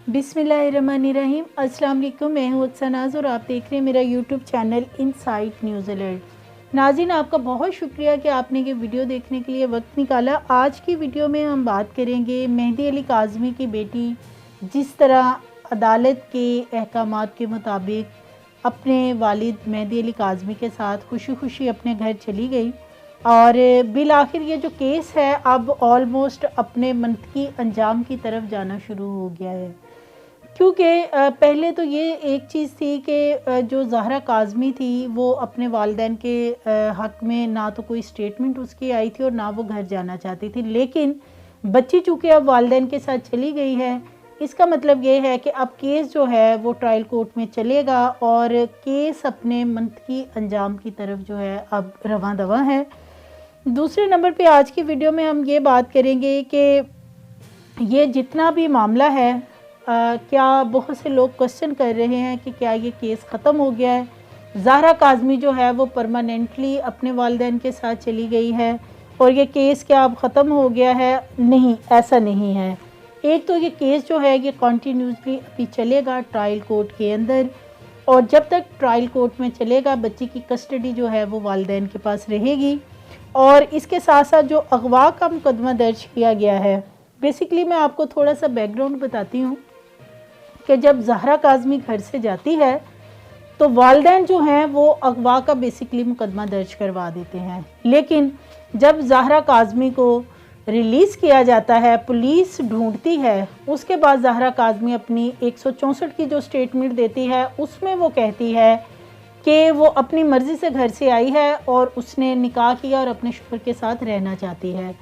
बिस्मिल्लाहिर्रहमानिर्रहीम। अस्सलाम वालेकुम, मैं हूँ अक्सनाज़ और आप देख रहे हैं मेरा YouTube channel insight news alert. नाज़रीन, आपका बहुत शुक्रिया कि आपने ये वीडियो देखने के लिए वक्त निकाला। आज की वीडियो में हम बात करेंगे मेहदी अली काज़मी की बेटी जिस तरह अदालत के अहकामात के मुताबिक अपने वालिद मेहदी अली काज़मी के साथ खुशी खुशी अपने घर चली गई और बिल आखिर ये जो केस है अब ऑलमोस्ट अपने मंतकी अंजाम की तरफ जाना शुरू हो गया है। क्योंकि पहले तो ये एक चीज़ थी कि जो ज़हरा काज़मी थी वो अपने वालिदैन के हक़ में ना तो कोई स्टेटमेंट उसकी आई थी और ना वो घर जाना चाहती थी, लेकिन बच्ची चूँकि अब वालिदैन के साथ चली गई है, इसका मतलब ये है कि अब केस जो है वो ट्रायल कोर्ट में चलेगा और केस अपने मंतकी अंजाम की तरफ जो है अब रवां दवा है। दूसरे नंबर पे आज की वीडियो में हम ये बात करेंगे कि ये जितना भी मामला है क्या बहुत से लोग क्वेश्चन कर रहे हैं कि क्या ये केस ख़त्म हो गया है, ज़हरा काज़मी जो है वो परमानेंटली अपने वालिदैन के साथ चली गई है और ये केस क्या अब ख़त्म हो गया है। नहीं, ऐसा नहीं है। एक तो ये केस जो है ये कॉन्टीन्यूसली अभी चलेगा ट्रायल कोर्ट के अंदर और जब तक ट्रायल कोर्ट में चलेगा बच्ची की कस्टडी जो है वो वालिदैन के पास रहेगी। और इसके साथ साथ जो अगवा का मुकदमा दर्ज किया गया है, बेसिकली मैं आपको थोड़ा सा बैकग्राउंड बताती हूँ कि जब ज़हरा काज़मी घर से जाती है तो वालिदैन जो हैं वो अगवा का बेसिकली मुकदमा दर्ज करवा देते हैं, लेकिन जब ज़हरा काज़मी को रिलीज़ किया जाता है, पुलिस ढूंढती है, उसके बाद ज़हरा काज़मी अपनी 164 की जो स्टेटमेंट देती है उसमें वो कहती है कि वो अपनी मर्ज़ी से घर से आई है और उसने निकाह किया और अपने शौहर के साथ रहना चाहती है।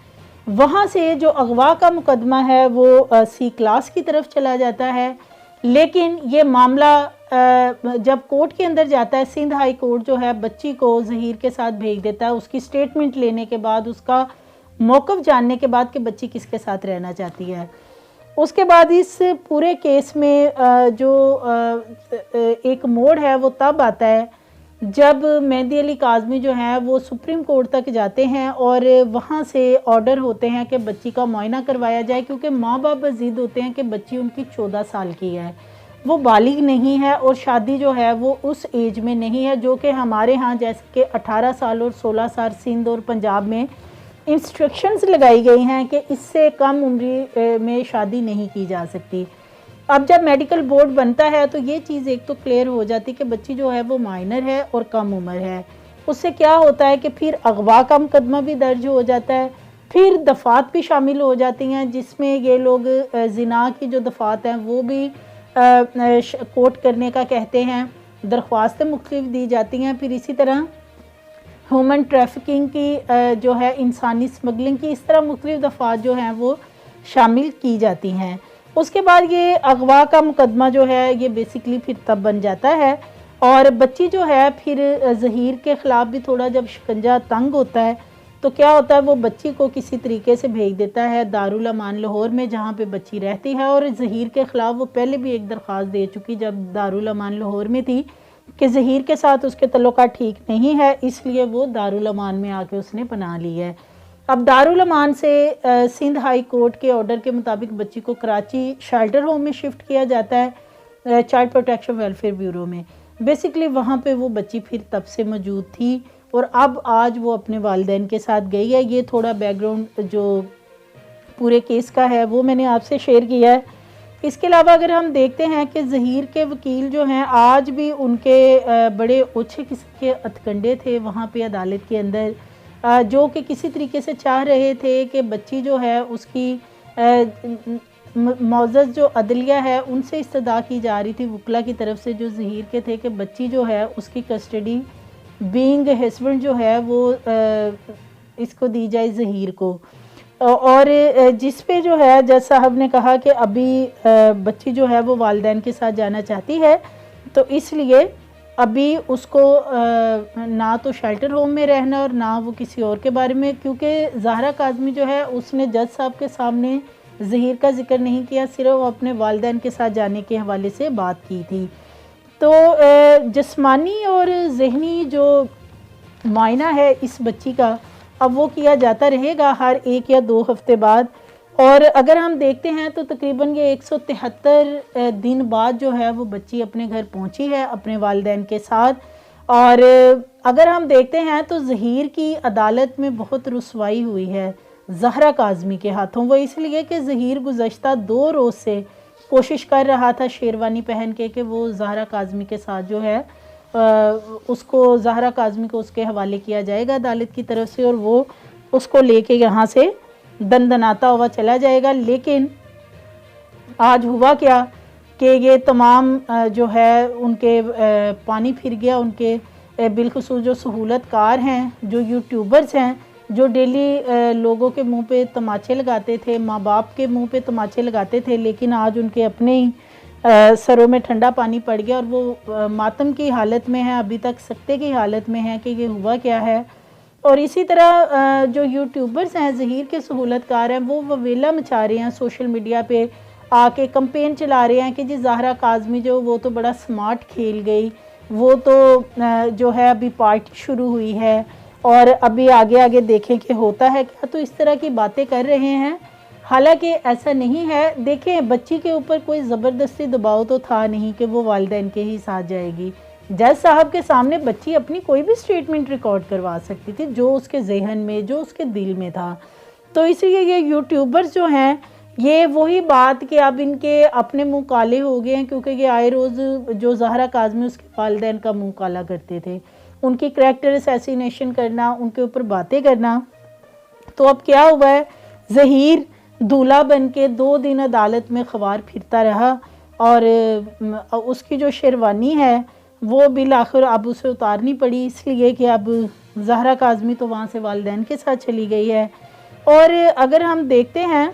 वहाँ से जो अगवा का मुकदमा है वो सी क्लास की तरफ चला जाता है, लेकिन ये मामला जब कोर्ट के अंदर जाता है, सिंध हाई कोर्ट जो है बच्ची को ज़हीर के साथ भेज देता है उसकी स्टेटमेंट लेने के बाद, उसका मौक़िफ़ जानने के बाद कि बच्ची किसके साथ रहना चाहती है। उसके बाद इस पूरे केस में जो एक मोड़ है वो तब आता है जब मेहदी अली काज़मी जो है वो सुप्रीम कोर्ट तक जाते हैं और वहाँ से ऑर्डर होते हैं कि बच्ची का मुआयना करवाया जाए, क्योंकि माँ बाप ज़िद होते हैं कि बच्ची उनकी 14 साल की है, वो बालिग नहीं है और शादी जो है वो उस एज में नहीं है जो कि हमारे यहाँ जैसे कि 18 साल और 16 साल सिंध और पंजाब में इंस्ट्रक्शंस लगाई गई हैं कि इससे कम उम्र में शादी नहीं की जा सकती। अब जब मेडिकल बोर्ड बनता है तो ये चीज़ एक तो क्लियर हो जाती कि बच्ची जो है वो माइनर है और कम उम्र है। उससे क्या होता है कि फिर अगवा का मुकदमा भी दर्ज हो जाता है, फिर दफ़ात भी शामिल हो जाती हैं जिसमें ये लोग ज़िना की जो दफ़ात हैं वो भी कोर्ट करने का कहते हैं, दरख्वास्तें मुख्तलिफ दी जाती हैं। फिर इसी तरह ह्यूमन ट्रैफिकिंग की जो है इंसानी स्मगलिंग की, इस तरह मुख्तलिफ दफ़ात जो हैं वो शामिल की जाती हैं। उसके बाद ये अगवा का मुकदमा जो है ये बेसिकली फिर तब बन जाता है और बच्ची जो है फिर ज़हीर के ख़िलाफ़ भी थोड़ा जब शिकंजा तंग होता है तो क्या होता है वो बच्ची को किसी तरीके से भेज देता है दारुल अमान लाहौर में जहाँ पे बच्ची रहती है। और ज़हीर के ख़िलाफ़ वो पहले भी एक दरख्वास्त दे चुकी जब दारुल अमान लाहौर में थी कि ज़हीर के साथ उसके तल्लुकात ठीक नहीं है, इसलिए वो दारुल अमान में आके उसने पनाह ली है। अब दारुल अमान से सिंध हाई कोर्ट के ऑर्डर के मुताबिक बच्ची को कराची शेल्टर होम में शिफ्ट किया जाता है, चाइल्ड प्रोटेक्शन वेलफेयर ब्यूरो में। बेसिकली वहाँ पे वो बच्ची फिर तब से मौजूद थी और अब आज वो अपने वालिदैन के साथ गई है। ये थोड़ा बैकग्राउंड जो पूरे केस का है वो मैंने आपसे शेयर किया है। इसके अलावा अगर हम देखते हैं कि ज़हीर के वकील जो हैं आज भी उनके बड़े ओछे किस्म के हथकंडे थे वहाँ पे अदालत के अंदर, जो कि किसी तरीके से चाह रहे थे कि बच्ची जो है उसकी मौजज़ जो अदलिया है उनसे इस्तदा की जा रही थी वकला की तरफ से जो ज़हीर के थे कि बच्ची जो है उसकी कस्टडी बीइंग हस्बैंड जो है वो इसको दी जाए ज़हीर को। और जिस पे जो है जज साहब ने कहा कि अभी बच्ची जो है वो वालिदैन के साथ जाना चाहती है तो इसलिए अभी उसको ना तो शेल्टर होम में रहना और ना वो किसी और के बारे में, क्योंकि ज़हरा काज़मी जो है उसने जज साहब के सामने ज़हीर का जिक्र नहीं किया, सिर्फ अपने वालिदैन के साथ जाने के हवाले से बात की थी। तो जिस्मानी और ज़हनी जो मायना है इस बच्ची का अब वो किया जाता रहेगा हर 1 या 2 हफ्ते बाद और अगर हम देखते हैं तो तकरीबन ये 173 दिन बाद जो है वो बच्ची अपने घर पहुंची है अपने वालिदैन के साथ। और अगर हम देखते हैं तो ज़हीर की अदालत में बहुत रुसवाई हुई है ज़हरा काज़मी के हाथों। वो इसलिए कि ज़हीर गुज़श्ता 2 रोज़ से कोशिश कर रहा था शेरवानी पहन के वो ज़हरा काज़मी के साथ जो है उसको ज़हरा काज़मी को उसके हवाले किया जाएगा अदालत की तरफ से, और वो उसको लेके यहाँ से दनदनाता हुआ चला जाएगा। लेकिन आज हुआ क्या कि ये तमाम जो है उनके पानी फिर गया। उनके बिलखुसूस जो सहूलतकार हैं, जो यूट्यूबर्स हैं, जो डेली लोगों के मुंह पे तमाचे लगाते थे, माँ बाप के मुंह पे तमाचे लगाते थे, लेकिन आज उनके अपने ही सरों में ठंडा पानी पड़ गया और वो मातम की हालत में है, अभी तक सकते की हालत में है कि ये हुआ क्या है। और इसी तरह जो यूट्यूबर्स हैं, ज़हीर के सहूलतकार हैं, वो ववेला मचा रहे हैं सोशल मीडिया पे आके, कंपेन चला रहे हैं कि जी ज़हरा काज़मी जो वो तो बड़ा स्मार्ट खेल गई, वो तो जो है अभी पार्टी शुरू हुई है और अभी आगे आगे देखें कि होता है क्या। तो इस तरह की बातें कर रहे हैं, हालांकि ऐसा नहीं है। देखें, बच्ची के ऊपर कोई ज़बरदस्ती दबाव तो था नहीं कि वो वालिदैन के ही साथ जाएगी। जज साहब के सामने बच्ची अपनी कोई भी स्टेटमेंट रिकॉर्ड करवा सकती थी, जो उसके जहन में, जो उसके दिल में था। तो इसलिए ये यूट्यूबर्स जो हैं, ये वही बात कि अब इनके अपने मुंह काले हो गए हैं, क्योंकि ये आए रोज़ जो ज़हरा काज़मी उसके वालिदैन का मुंह काला करते थे, उनकी करैक्टर असैसिनेशन करना, उनके ऊपर बातें करना। तो अब क्या हुआ है, ज़हीर दूल्हा बन के 2 दिन अदालत में ख़वार फिरता रहा और उसकी जो शेरवानी है वो बिल आखिर अब उसे उतारनी पड़ी, इसलिए कि अब ज़हरा काज़मी तो वहाँ से वालिदैन के साथ चली गई है। और अगर हम देखते हैं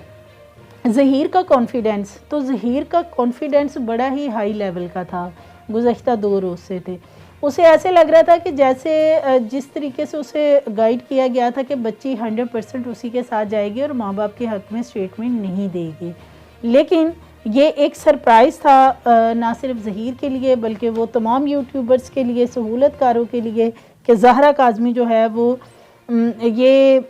ज़हीर का कॉन्फिडेंस, तो ज़हीर का कॉन्फिडेंस बड़ा ही हाई लेवल का था गुज़श्ता 2 रोज़ से थे। उसे ऐसे लग रहा था कि जैसे जिस तरीके से उसे गाइड किया गया था कि बच्ची 100% उसी के साथ जाएगी और माँ बाप के हक़ में स्टेटमेंट नहीं देगी। लेकिन ये एक सरप्राइज़ था ना सिर्फ ज़हीर के लिए बल्कि वो तमाम यूट्यूबर्स के लिए, सहूलतकारों के लिए, कि ज़हरा काज़मी जो है वो ये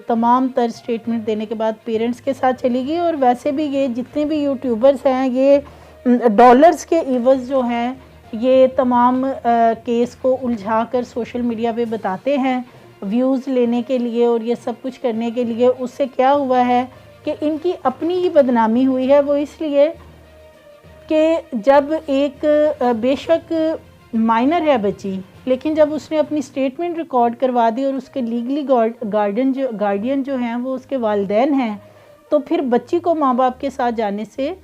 तमाम तर स्टेटमेंट देने के बाद पेरेंट्स के साथ चली गई। और वैसे भी ये जितने भी यूट्यूबर्स हैं, ये डॉलर्स के इवज़ जो हैं, ये तमाम केस को उलझा कर सोशल मीडिया पे बताते हैं व्यूज़ लेने के लिए और ये सब कुछ करने के लिए। उससे क्या हुआ है कि इनकी अपनी ही बदनामी हुई है। वो इसलिए कि जब एक बेशक माइनर है बच्ची, लेकिन जब उसने अपनी स्टेटमेंट रिकॉर्ड करवा दी और उसके लीगली गार्डियन जो हैं वो उसके वालिदैन हैं, तो फिर बच्ची को माँ बाप के साथ जाने से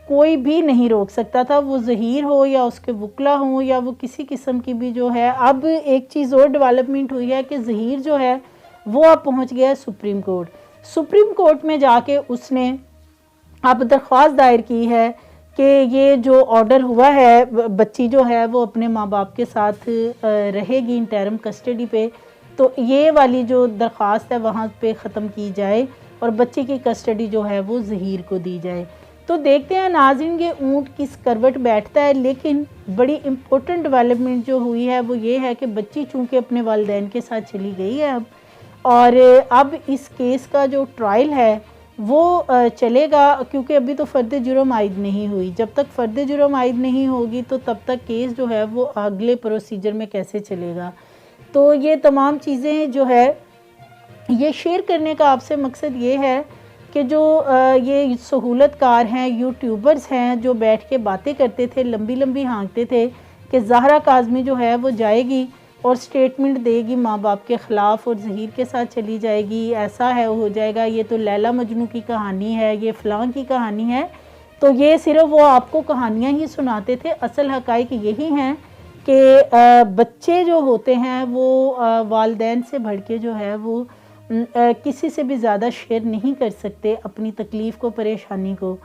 कोई भी नहीं रोक सकता था, वो ज़हीर हो या उसके वकला हो या वो किसी किस्म की भी जो है। अब एक चीज़ और डेवलपमेंट हुई है कि ज़हीर जो है वो अब पहुँच गया है सुप्रीम कोर्ट। सुप्रीम कोर्ट में जाके उसने अब दरख्वास्त दायर की है कि ये जो ऑर्डर हुआ है, बच्ची जो है वो अपने माँ बाप के साथ रहेगी इंटरम कस्टडी पे, तो ये वाली जो दरख्वास्त है वहाँ पे ख़त्म की जाए और बच्ची की कस्टडी जो है वो ज़हीर को दी जाए। तो देखते हैं नाज़रीन ये ऊँट किस करवट बैठता है। लेकिन बड़ी इम्पोर्टेंट डेवलपमेंट जो हुई है वो ये है कि बच्ची चूँकि अपने वालिदैन के साथ चली गई है अब, और अब इस केस का जो ट्रायल है वो चलेगा, क्योंकि अभी तो फ़र्द जुर्म आयद नहीं हुई। जब तक फ़र्द जुर्म आयद नहीं होगी तो तब तक केस जो है वो अगले प्रोसीजर में कैसे चलेगा। तो ये तमाम चीज़ें जो है ये शेयर करने का आपसे मकसद ये है कि जो ये सहूलतकार हैं, यूट्यूबर्स हैं, जो बैठ के बातें करते थे, लंबी लंबी हाँकते थे कि ज़हरा काज़मी जो है वो जाएगी और स्टेटमेंट देगी माँ बाप के ख़िलाफ़ और ज़हीर के साथ चली जाएगी, ऐसा है हो जाएगा, ये तो लैला मजनू की कहानी है, ये फ़लाँ की कहानी है। तो ये सिर्फ वो आपको कहानियाँ ही सुनाते थे। असल हक़ाइक़ यही हैं कि बच्चे जो होते हैं वो वालिदैन से बढ़ के जो है वो किसी से भी ज़्यादा शेयर नहीं कर सकते अपनी तकलीफ़ को, परेशानी को।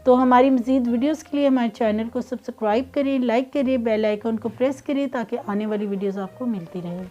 तो हमारी मज़ीद वीडियोस के लिए हमारे चैनल को सब्सक्राइब करें, लाइक करें, बेल आइकन को प्रेस करें ताकि आने वाली वीडियोस आपको मिलती रहे।